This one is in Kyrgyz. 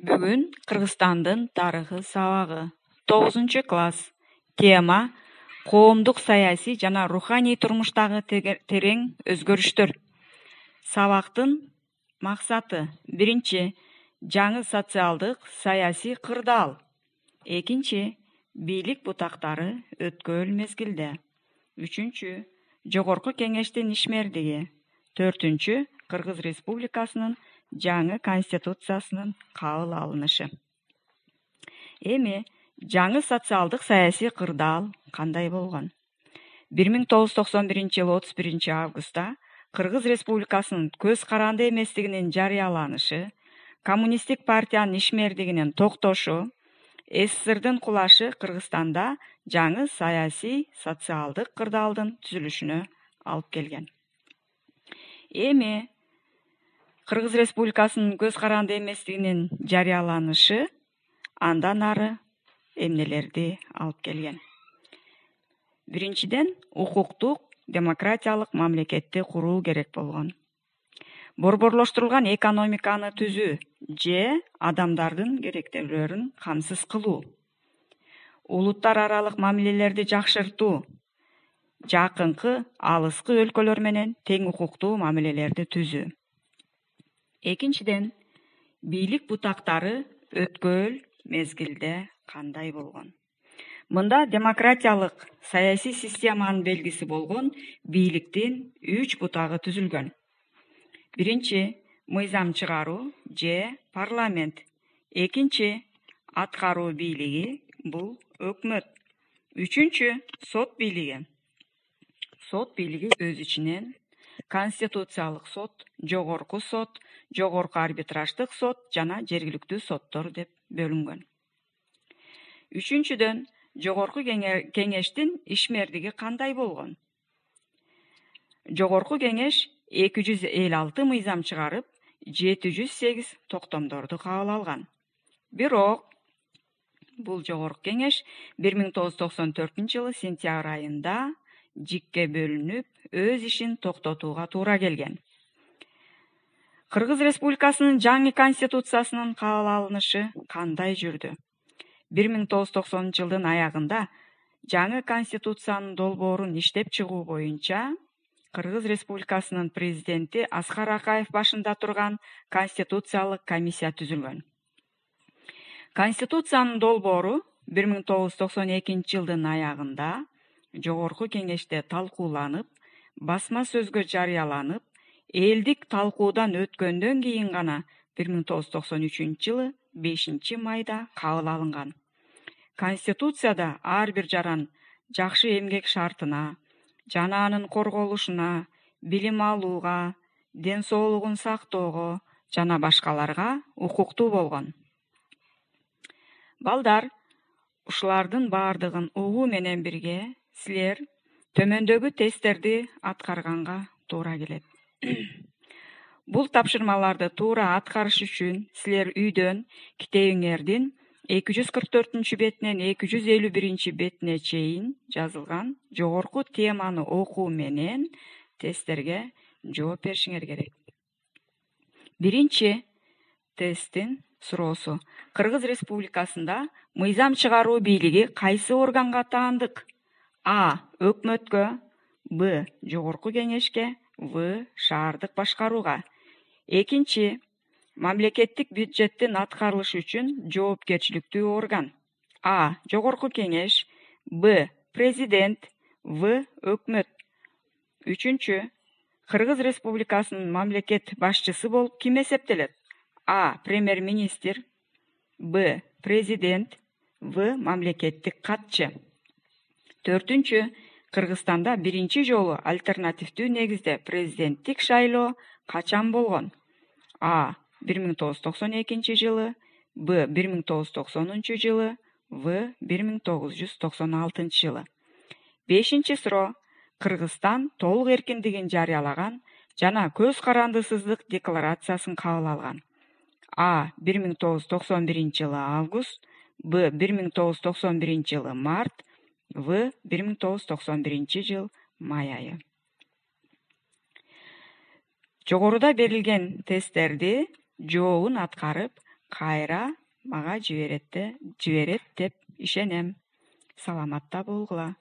Бүгүн Кыргызстандын тарыхы сабагы 9-класс. Тема: коомдук саясий жана руханий турмуштагы терең өзгөрүштөр. Сабактын максаты: биринчи, жаңы социалдык саясий кырдаал. Экинчи, бийлик бутактары өткөл мезгилде. Үчүнчү, жогорку кеңештин ишмердиги. Төртүнчү, Кыргыз Республикасынын жаңы конституциясынын кабыл алынышы. Эми жаңы социалдык саясий кырдаал кандай болгон? 1991-жылы 31-августта Кыргыз Республикасынын көз каранды эместигинин жарыяланышы, коммунисттик партиянын ишмердигинин токтошу, СССРдын кулашы Кыргызстанда жаңы саясий социалдык кырдаалдын түзүлүшүнө алып келген. Эми Кыргыз Республикасынын көз каранды эместигинин жарыяланышы андан ары эмнелерди алып келген? Биринчиден, укуктук демократиялык мамлекетти куруу керек болгон. Борборлоштурулган экономиканы түзүү же адамдардын керектелерин камсыз кылуу. Улуттар аралык мамилелерди жакшыртуу, жакынкы, алыскы өлкөлөр менен тең укуктуу мамилелерди түзүү. Экинчиден, бийлик бутактары өткөл мезгилде кандай болгон? Мында демократиялык саясий системанын белгиси болгон бийликтин 3 бутагы түзүлгөн. Биринчи, мыйзам чыгаруу же парламент. Экинчи, аткаруу бийлиги, бул өкмөт. Үчүнчү, сот бийлиги. Сот бийлиги өз ичинен конституциялык сот, жогорку арбитраждык сот жана жергиликтүү соттор деп бөлүнгөн. Үчүнчүдөн, жогорку кеңештин ишмердиги кандай болгон? Жогорку кеңеш 256 мыйзам чыгарып, 708 токтомдорду кабыл алган. Бирок бул жогорку кеңеш 1994-жылы сентябрь айында жикке бөлүнүп, өз ишин токтотууга туура келген. Кыргыз Республикасынын жаңы конституциясынын кабыл алынышы кандай жүрдү? 1990-жылдын аягында жаңы конституциянын долбоорун иштеп чыгуу боюнча Кыргыз Республикасынын президенти Аскар Акаев башында турган конституциялык комиссия түзүлгөн. Конституциянын долбоору 1992-жылдын аягында жогорку кеңеште талкууланып, басма сөзгө жарыяланып, элдик талкуудан өткөндөн кийин гана 1993-жылы 5-майда кабыл алынган. Конституцияда ар бир жаран жакшы эмгек шартына, жанаанын корголушуна, билим алууга, ден соолугун сактоого жана башкаларга укуктуу болгон. Балдар, ушулардын баардыгын угуу менен бирге силер төмөндөгү тесттерди аткарганга туура келет. Бул тапшырмаларды туура аткарыш үчүн силер үйдөн китебиңердин 244 бетинен 251 бетине чейин жазылган жогорку теманы окуу менен тесттерге жооп беришиңер керек. Биринчи тесттин суроосу: Кыргыз Республикасында мыйзам чыгаруу бийлиги кайсы органга таандык? А. Өкмөткө, Б. Жогорку кеңешке, В. Шаардык башкарууга. Экинчи, мамлекеттик бюджеттин аткарылышы үчүн жоопкерчиликтүү орган. А. Жогорку кеңеш, Б. Президент, В. Өкмөт. Үчүнчү, Кыргыз Республикасынын мамлекет башчысы болуп ким эсептелет? А. Премьер-министр, Б. Президент, В. Мамлекеттик катчы. Төртүнчү, Кыргызстанда биринчи жолу альтернативдүү негизде президенттик шайлоо качан болгон? А. 1992-жылы, Б. 1990-жылы, В. 1996-жылы. Бешинчи суроо: Кыргызстан толук эркиндигин жарыялаган жана көз карандысыздык декларациясын кабыл алган. А. 1991-жылы август, Б. 1991-жылы март, В. 1991-жыл май айы. Жогоруда берилген тесттерди жообун аткарып, кайра мага жиберет деп ишенем. Саламатта болгула.